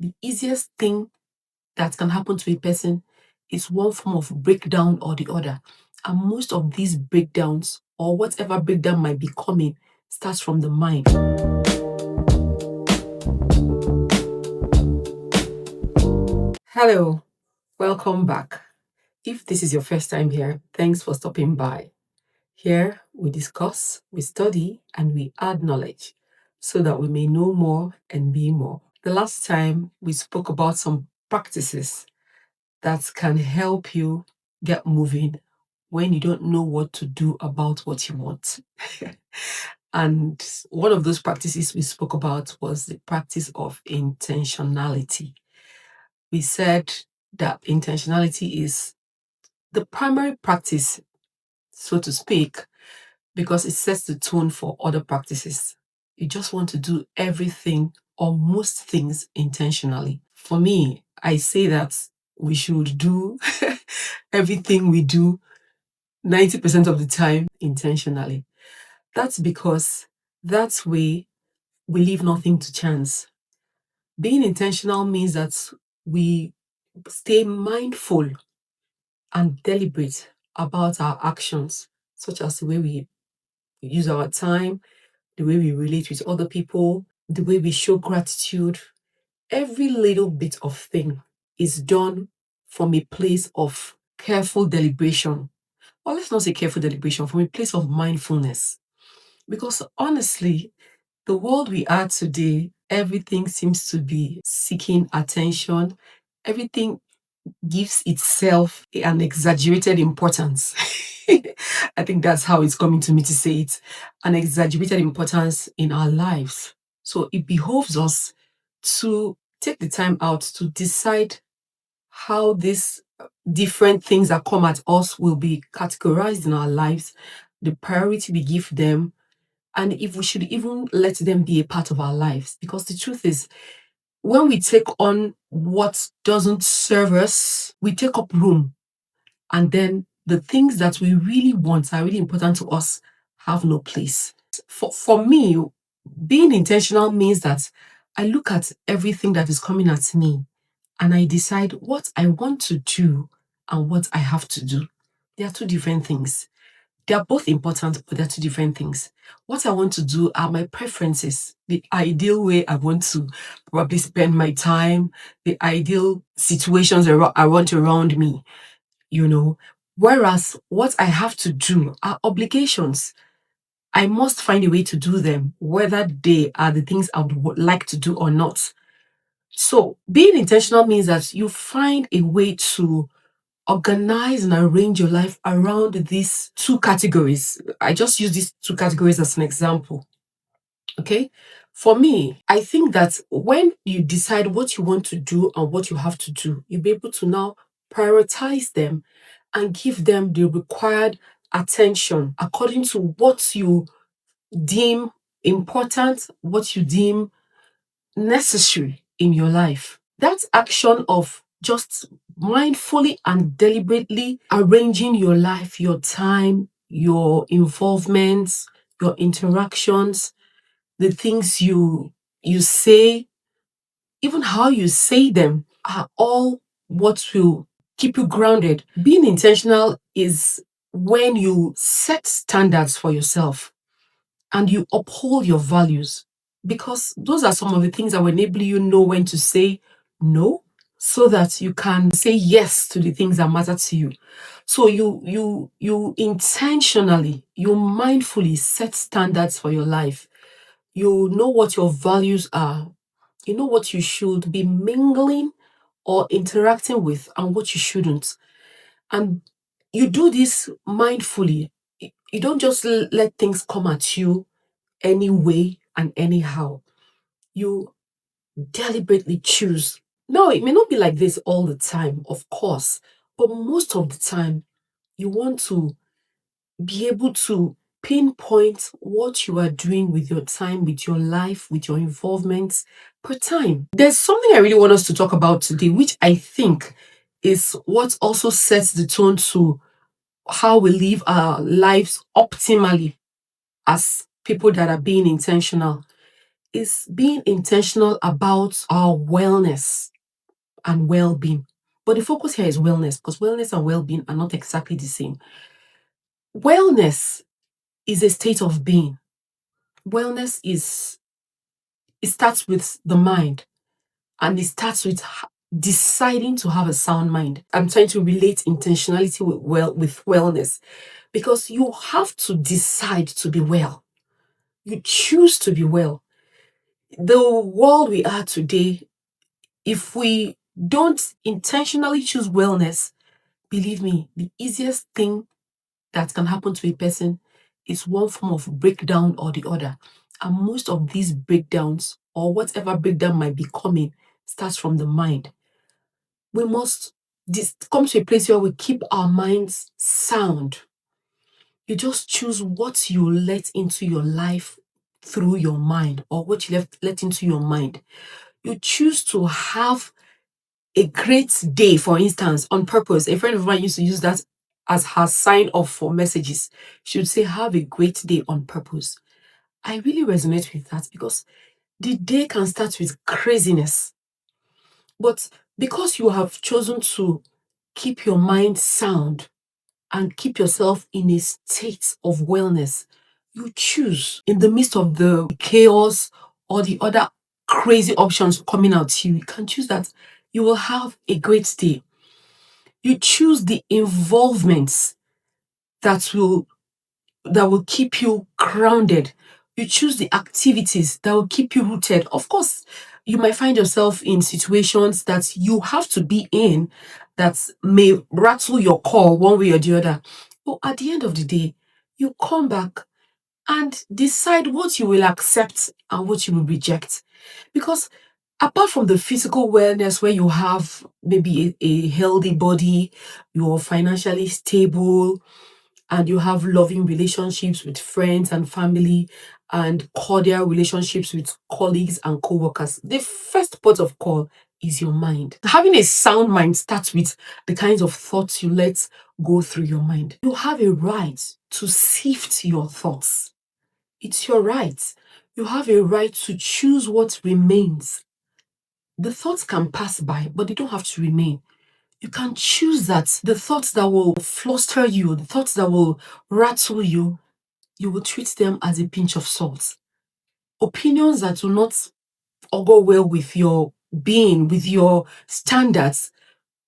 the easiest thing that can happen to a person is one form of breakdown or the other. And most of these breakdowns, or whatever breakdown might be coming, starts from the mind. Hello, welcome back. If this is your first time here, thanks for stopping by. Here we discuss, we study, and we add knowledge so that we may know more and be more. The last time we spoke about some practices that can help you get moving when you don't know what to do about what you want. And one of those practices we spoke about was the practice of intentionality. We said that intentionality is the primary practice, so to speak, because it sets the tone for other practices. You just want to do everything or most things intentionally. For me, I say that we should do everything we do 90% of the time intentionally. That's because that way we leave nothing to chance. Being intentional means that we stay mindful and deliberate about our actions, such as the way we use our time, the way we relate with other people, the way we show gratitude. Every little bit of thing is done from a place of careful deliberation. Or let's not say careful deliberation, from a place of mindfulness. Because honestly, the world we are today, everything seems to be seeking attention. Everything gives itself an exaggerated importance. I think that's how it's coming to me to say it, an exaggerated importance in our lives. So it behoves us to take the time out to decide how these different things that come at us will be categorized in our lives, the priority we give them, and if we should even let them be a part of our lives. Because the truth is, when we take on what doesn't serve us, we take up room. And then the things that we really want are really important to us have no place. For me, being intentional means that I look at everything that is coming at me and I decide what I want to do and what I have to do. They are two different things. They are both important, but they're two different things. What I want to do are my preferences, the ideal way I want to probably spend my time, the ideal situations I want around me, you know. Whereas what I have to do are obligations. I must find a way to do them, whether they are the things I would like to do or not. So being intentional means that you find a way to organize and arrange your life around these two categories. I just use these two categories as an example. Okay. For me, I think that when you decide what you want to do and what you have to do, you'll be able to now prioritize them and give them the required attention according to what you deem important, what you deem necessary in your life. That action of just mindfully and deliberately arranging your life, your time, your involvements, your interactions, the things you say, even how you say them are all what will keep you grounded. Being intentional is when you set standards for yourself and you uphold your values, because those are some of the things that will enable you know when to say no so that you can say yes to the things that matter to you. So you intentionally, you mindfully set standards for your life. You know what your values are. You know what you should be mingling or interacting with and what you shouldn't. And you do this mindfully. You don't just let things come at you any way and anyhow. You deliberately choose. No, it may not be like this all the time, of course, but most of the time, you want to be able to pinpoint what you are doing with your time, with your life, with your involvements per time. There's something I really want us to talk about today, which I think is what also sets the tone to how we live our lives optimally as people that are being intentional. is being intentional about our wellness and well being. But the focus here is wellness because wellness and well being are not exactly the same. Wellness is a state of being. Wellness is, it starts with the mind, and it starts with deciding to have a sound mind. I'm trying to relate intentionality with wellness because you have to decide to be well. You choose to be well. The world we are today, if we don't intentionally choose wellness, believe me, the easiest thing that can happen to a person is one form of breakdown or the other. And most of these breakdowns, or whatever breakdown might be coming, starts from the mind. We must come to a place where we keep our minds sound. You just choose what you let into your life through your mind, or what you let into your mind. You choose to have a great day, for instance, on purpose. A friend of mine used to use that as her sign off for messages. She would say, have a great day on purpose. I really resonate with that because the day can start with craziness. But because you have chosen to keep your mind sound and keep yourself in a state of wellness, you choose in the midst of the chaos or the other crazy options coming out to you, you can choose that you will have a great day. You choose the involvements that will keep you grounded. You choose the activities that will keep you rooted. Of course, you might find yourself in situations that you have to be in that may rattle your core one way or the other. But at the end of the day, you come back and decide what you will accept and what you will reject. Because apart from the physical wellness, where you have maybe a healthy body, you're financially stable, and you have loving relationships with friends and family, and cordial relationships with colleagues and co-workers, the first port of call is your mind. Having a sound mind starts with the kinds of thoughts you let go through your mind. You have a right to sift your thoughts. It's your right. You have a right to choose what remains. The thoughts can pass by, but they don't have to remain. You can choose that the thoughts that will fluster you, the thoughts that will rattle you, you will treat them as a pinch of salt. Opinions that do not augur well with your being, with your standards,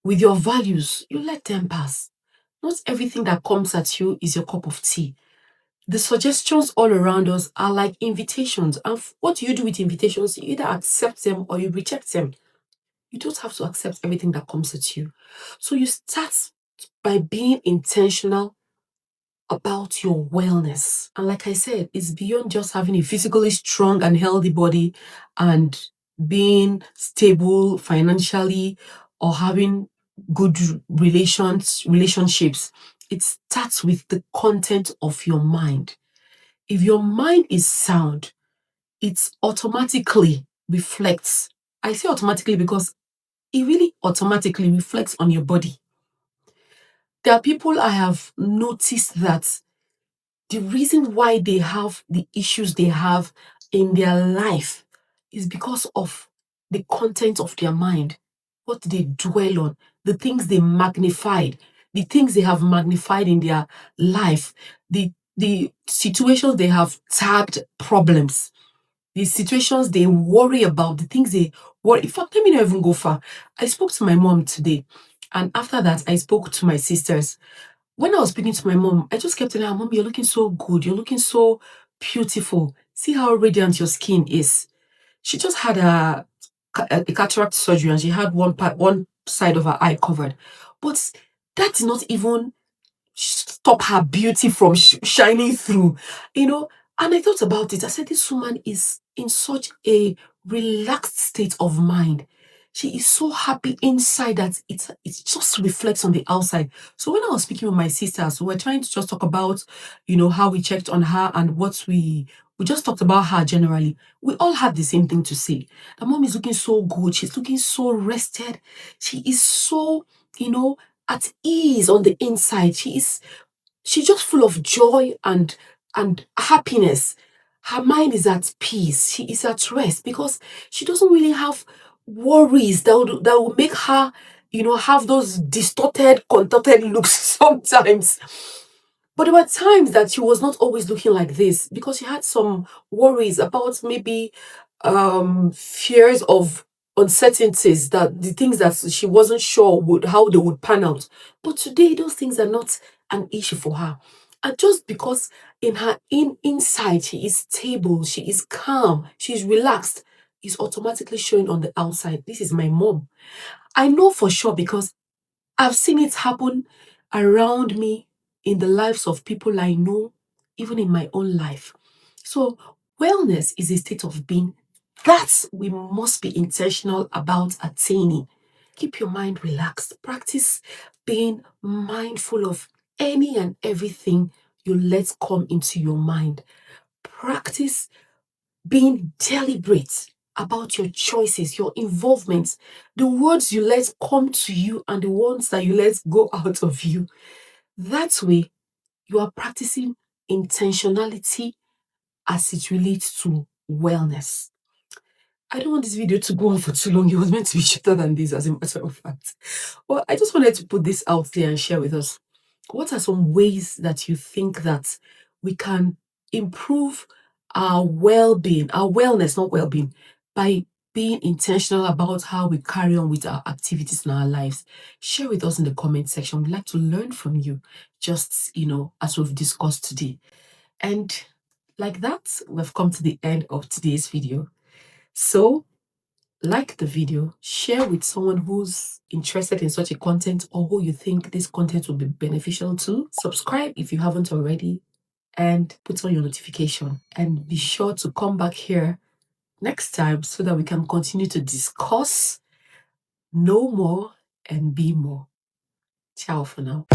with your values, you let them pass. Not everything that comes at you is your cup of tea. The suggestions all around us are like invitations. And what do you do with invitations? You either accept them or you reject them. You don't have to accept everything that comes at you. So you start by being intentional about your wellness. And like I said, it's beyond just having a physically strong and healthy body and being stable financially or having good relationships. It starts with the content of your mind. If your mind is sound, it automatically reflects. I say automatically because it really automatically reflects on your body. There are people I have noticed that the reason why they have the issues they have in their life is because of the content of their mind, what they dwell on, the things they magnified, the things they have magnified in their life, the situations they have tagged problems, the situations they worry about, the things they worry. In fact, let me not even go far. I spoke to my mom today, and after that, I spoke to my sisters. When I was speaking to my mom, I just kept telling her, Mom, you're looking so good. You're looking so beautiful. See how radiant your skin is. She just had a cataract surgery and she had one side of her eye covered. But that did not even stop her beauty from shining through, you know. And I thought about it. I said, this woman is in such a relaxed state of mind. She is so happy inside that it just reflects on the outside. So when I was speaking with my sisters, we were trying to just talk about, how we checked on her and what we just talked about her generally. We all had the same thing to say. The mom is looking so good. She's looking so rested. She is so, at ease on the inside. She's just full of joy and happiness. her mind is at peace. She is at rest because she doesn't really have worries that would make her, have those distorted, contorted looks sometimes. But there were times that she was not always looking like this because she had some worries about maybe fears of uncertainties, that the things that she wasn't sure would how they would pan out. But today those things are not an issue for her. And just because in her inside she is stable, she is calm, she's relaxed, is automatically showing on the outside. This is my mom. I know for sure because I've seen it happen around me in the lives of people I know, even in my own life. So, wellness is a state of being that we must be intentional about attaining. Keep your mind relaxed. Practice being mindful of any and everything you let come into your mind. Practice being deliberate about your choices, your involvements, the words you let come to you and the ones that you let go out of you. That way, you are practicing intentionality as it relates to wellness. I don't want this video to go on for too long. It was meant to be shorter than this, as a matter of fact. Well, I just wanted to put this out there and share with us. What are some ways that you think that we can improve our well-being, our wellness, not well-being, by being intentional about how we carry on with our activities in our lives? Share with us in the comment section. We'd like to learn from you, just, as we've discussed today. And like that, we've come to the end of today's video. So, like the video, share with someone who's interested in such a content or who you think this content will be beneficial to. Subscribe if you haven't already and put on your notification. And be sure to come back here next time so that we can continue to discuss, know more, and be more. Ciao for now.